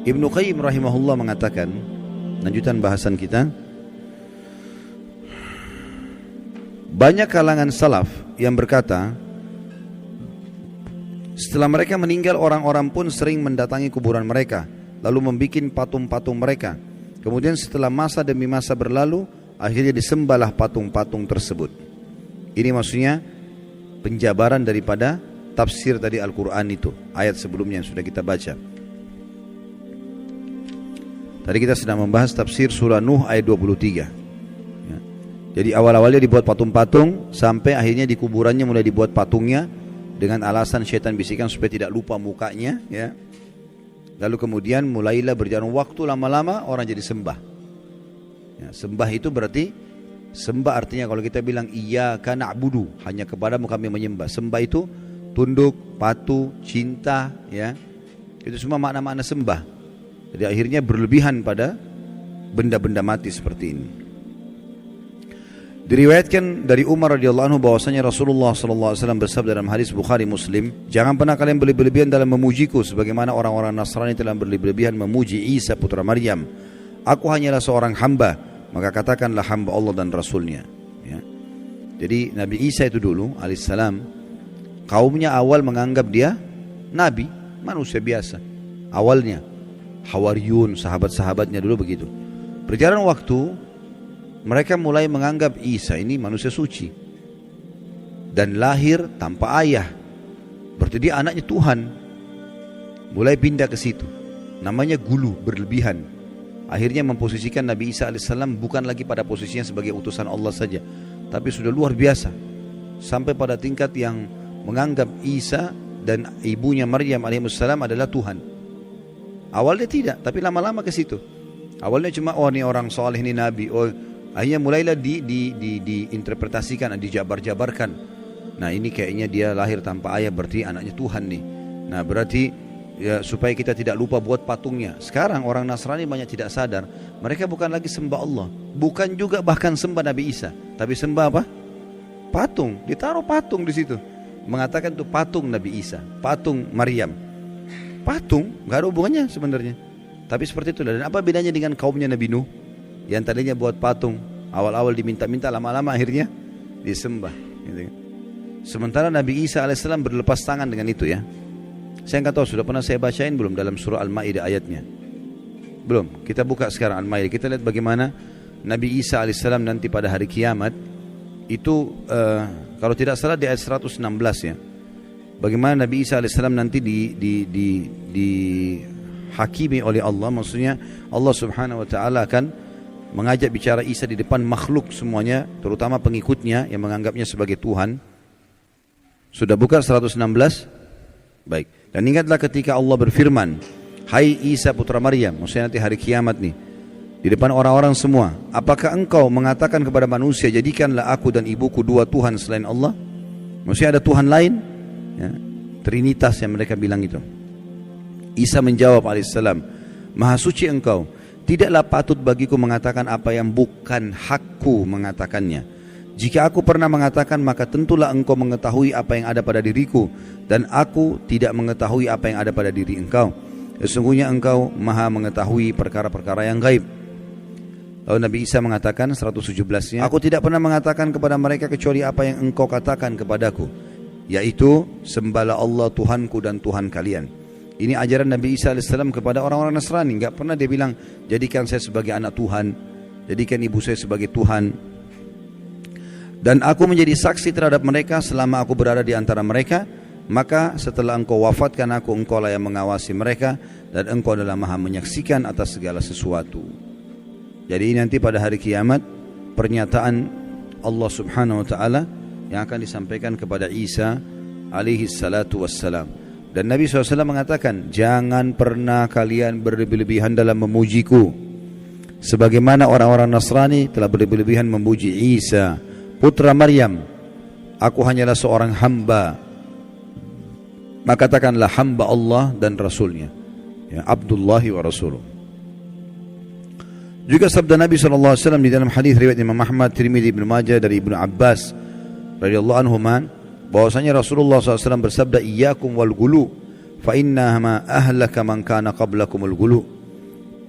Ibnu Qayyim rahimahullah mengatakan, lanjutan bahasan kita, banyak kalangan salaf yang berkata, setelah mereka meninggal orang-orang pun sering mendatangi kuburan mereka, lalu membuat patung-patung mereka. Kemudian setelah masa demi masa berlalu, akhirnya disembahlah patung-patung tersebut. Ini maksudnya penjabaran daripada tafsir tadi Al-Quran itu, ayat sebelumnya yang sudah kita baca. Tadi kita sedang membahas tafsir surah Nuh ayat 23 ya. Jadi awal-awalnya dibuat patung-patung, sampai akhirnya di kuburannya mulai dibuat patungnya, dengan alasan syaitan bisikan supaya tidak lupa mukanya ya. Lalu kemudian mulailah berjalan waktu, lama-lama orang jadi sembah ya. Sembah itu berarti, sembah artinya kalau kita bilang iyyaka na'budu, hanya kepadamu kami menyembah. Sembah itu tunduk, patuh, cinta ya. Itu semua makna-makna sembah. Jadi akhirnya berlebihan pada benda-benda mati seperti ini. Diriwayatkan dari Umar radhiyallahu anhu bahwasanya Rasulullah sallallahu alaihi wasallam bersabda dalam hadis Bukhari Muslim, "Jangan pernah kalian berlebihan dalam memujiku sebagaimana orang-orang Nasrani telah berlebihan memuji Isa putra Maryam. Aku hanyalah seorang hamba, maka katakanlah hamba Allah dan Rasulnya." Ya. Jadi Nabi Isa itu dulu alaihissalam, kaumnya awal menganggap dia nabi, manusia biasa. Awalnya Hawariyun, sahabat-sahabatnya dulu begitu. Berjalan waktu, mereka mulai menganggap Isa ini manusia suci dan lahir tanpa ayah, berarti dia anaknya Tuhan. Mulai pindah ke situ, namanya gulu, berlebihan. Akhirnya memposisikan Nabi Isa alaihissalam bukan lagi pada posisinya sebagai utusan Allah saja, tapi sudah luar biasa, sampai pada tingkat yang menganggap Isa dan ibunya Maryam alaihissalam adalah Tuhan. Awalnya tidak, tapi lama-lama ke situ. Awalnya cuma, oh ini orang soleh, ini nabi. Oh, akhirnya mulailah diinterpretasikan, dijabar-jabarkan. Nah ini kayaknya dia lahir tanpa ayah, berarti anaknya Tuhan nih. Nah berarti ya, supaya kita tidak lupa buat patungnya. Sekarang orang Nasrani banyak tidak sadar, mereka bukan lagi sembah Allah, bukan juga bahkan sembah Nabi Isa, tapi sembah apa? Patung. Ditaruh patung di situ. Mengatakan itu patung Nabi Isa, patung Maryam. Patung, gak ada hubungannya sebenarnya. Tapi seperti itu. Dan apa bedanya dengan kaumnya Nabi Nuh yang tadinya buat patung, awal-awal diminta-minta, lama-lama akhirnya disembah gitu. Sementara Nabi Isa alaihissalam berlepas tangan dengan itu ya. Saya nggak tahu sudah pernah saya bacain belum dalam surah Al-Maidah ayatnya. Belum. Kita buka sekarang Al-Maidah. Kita lihat bagaimana Nabi Isa alaihissalam nanti pada hari kiamat itu kalau tidak salah di ayat 116 ya. Bagaimana Nabi Isa alaihissalam nanti dihakimi oleh Allah. Maksudnya Allah subhanahu wa ta'ala akan mengajak bicara Isa di depan makhluk semuanya, terutama pengikutnya yang menganggapnya sebagai Tuhan. Sudah buka 116? Baik. Dan ingatlah ketika Allah berfirman, "Hai Isa putra Maryam," maksudnya nanti hari kiamat nih, di depan orang-orang semua, "Apakah engkau mengatakan kepada manusia, jadikanlah aku dan ibuku dua Tuhan selain Allah?" Maksudnya ada Tuhan lain ya, Trinitas yang mereka bilang itu. Isa menjawab alaihissalam, "Maha suci engkau, tidaklah patut bagiku mengatakan apa yang bukan hakku mengatakannya. Jika aku pernah mengatakan, maka tentulah engkau mengetahui apa yang ada pada diriku, dan aku tidak mengetahui apa yang ada pada diri engkau. Sesungguhnya engkau maha mengetahui perkara-perkara yang gaib." Lalu Nabi Isa mengatakan 117-nya, "Aku tidak pernah mengatakan kepada mereka kecuali apa yang engkau katakan kepadaku, yaitu sembahlah Allah Tuhanku dan Tuhan kalian." Ini ajaran Nabi Isa AS kepada orang-orang Nasrani. Enggak pernah dia bilang, jadikan saya sebagai anak Tuhan, jadikan ibu saya sebagai Tuhan. "Dan aku menjadi saksi terhadap mereka selama aku berada di antara mereka. Maka setelah engkau wafatkan aku, engkau lah yang mengawasi mereka, dan engkau adalah maha menyaksikan atas segala sesuatu." Jadi nanti pada hari kiamat, pernyataan Allah subhanahu wa ta'ala yang akan disampaikan kepada Isa alaihi salatu wassalam. Dan Nabi SAW mengatakan, "Jangan pernah kalian berlebih-lebihan dalam memujiku, sebagaimana orang-orang Nasrani telah berlebih-lebihan memuji Isa putra Maryam. Aku hanyalah seorang hamba, maka katakanlah hamba Allah dan Rasulnya, ya, Abdullahi wa Rasuluh." Juga sabda Nabi SAW di dalam hadis riwayat Imam Ahmad, Tirmidzi, Ibnu Majah dari Ibnu Abbas radhiyallahu anhuman, bahwasanya Rasulullah SAW bersabda, "Iyyakum wal gulu, fa inna ma ahlaka man kana qablakumul gulu."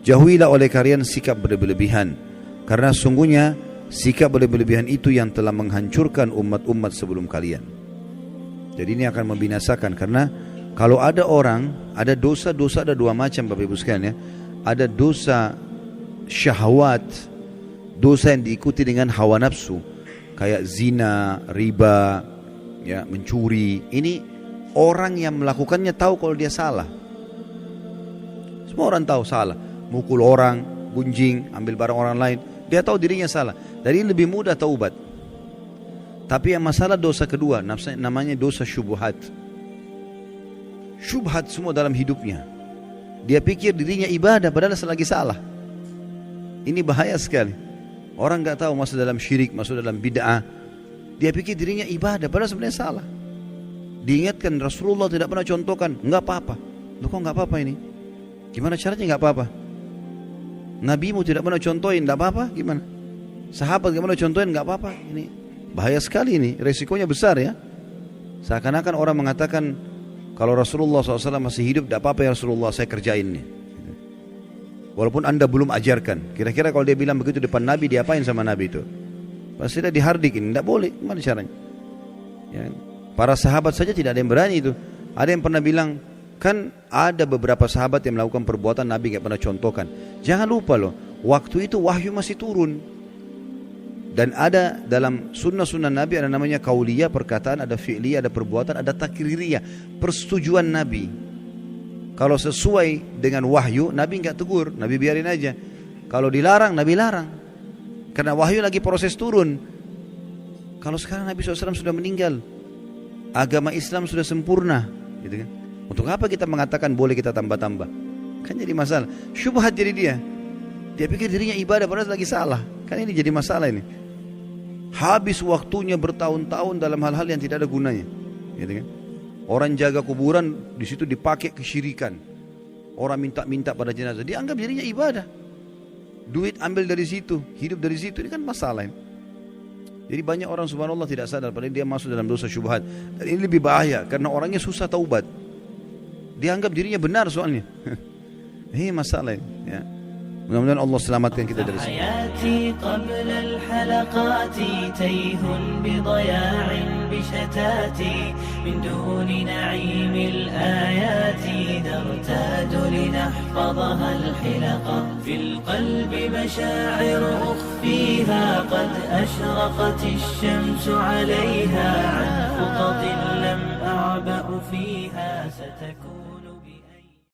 Jauhilah oleh kalian sikap berlebihan, karena sungguhnya sikap berlebihan itu yang telah menghancurkan umat-umat sebelum kalian. Jadi ini akan membinasakan, karena kalau ada orang, ada dosa-dosa ada dua macam Bapak Ibu sekalian ya. Ada dosa syahwat, dosa yang diikuti dengan hawa nafsu, kayak zina, riba, ya, mencuri. Ini orang yang melakukannya tahu kalau dia salah. Semua orang tahu salah. Mukul orang, gunjing, ambil barang orang lain, dia tahu dirinya salah. Jadi lebih mudah taubat. Tapi yang masalah dosa kedua, namanya dosa syubhat. Syubhat semua dalam hidupnya. Dia pikir dirinya ibadah padahal selagi salah. Ini bahaya sekali. Orang enggak tahu masuk dalam syirik, masuk dalam bid'ah. Dia pikir dirinya ibadah padahal sebenarnya salah. Diingatkan Rasulullah tidak pernah contohkan, enggak apa-apa. Loh kok enggak apa-apa ini? Gimana caranya enggak apa-apa? Nabimu tidak pernah contohin, enggak apa-apa? Gimana? Sahabat enggak pernah contohin, enggak apa-apa? Ini bahaya sekali ini, resikonya besar ya. Seakan-akan orang mengatakan kalau Rasulullah SAW masih hidup, tidak apa-apa ya Rasulullah, saya kerjain nih. Walaupun anda belum ajarkan. Kira-kira kalau dia bilang begitu depan Nabi, diapain sama Nabi itu? Pasti dia dihardikin, tidak boleh. Gimana caranya? Ya. Para sahabat saja tidak ada yang berani itu. Ada yang pernah bilang, kan ada beberapa sahabat yang melakukan perbuatan Nabi tidak pernah contohkan. Jangan lupa loh, waktu itu wahyu masih turun. Dan ada dalam sunnah-sunnah Nabi ada namanya kauliyah, perkataan, ada fi'liyah, ada perbuatan, ada takririyah, persetujuan Nabi. Kalau sesuai dengan wahyu, Nabi enggak tegur, Nabi biarin aja. Kalau dilarang, Nabi larang. Karena wahyu lagi proses turun. Kalau sekarang Nabi SAW sudah meninggal, agama Islam sudah sempurna, gitu kan? Untuk apa kita mengatakan boleh kita tambah-tambah? Kan jadi masalah. Syubhat jadi dia. Dia pikir dirinya ibadah padahal lagi salah. Kan ini jadi masalah ini. Habis waktunya bertahun-tahun dalam hal-hal yang tidak ada gunanya, gitu kan? Orang jaga kuburan di situ dipakai kesyirikan. Orang minta-minta pada jenazah, dianggap dirinya ibadah. Duit ambil dari situ, hidup dari situ, ini kan masalah ini. Jadi banyak orang subhanallah tidak sadar padahal dia masuk dalam dosa syubhat. Dan ini lebih bahaya karena orangnya susah taubat. Dianggap dirinya benar soalnya. Ini masalah ini, ya. Mudah-mudahan Allah selamatkan kita dari sini. Hayati qabla al-halaqati tayhun bi daya'in bi shatati min duni na'im al-ayati nartadu linahfadhaha al-hilaqa fil qalbi masha'ir ukhfiha qad ashraqat ash-shamsu 'alayha 'an khutatin lam a'ba'u fiha satakunu bi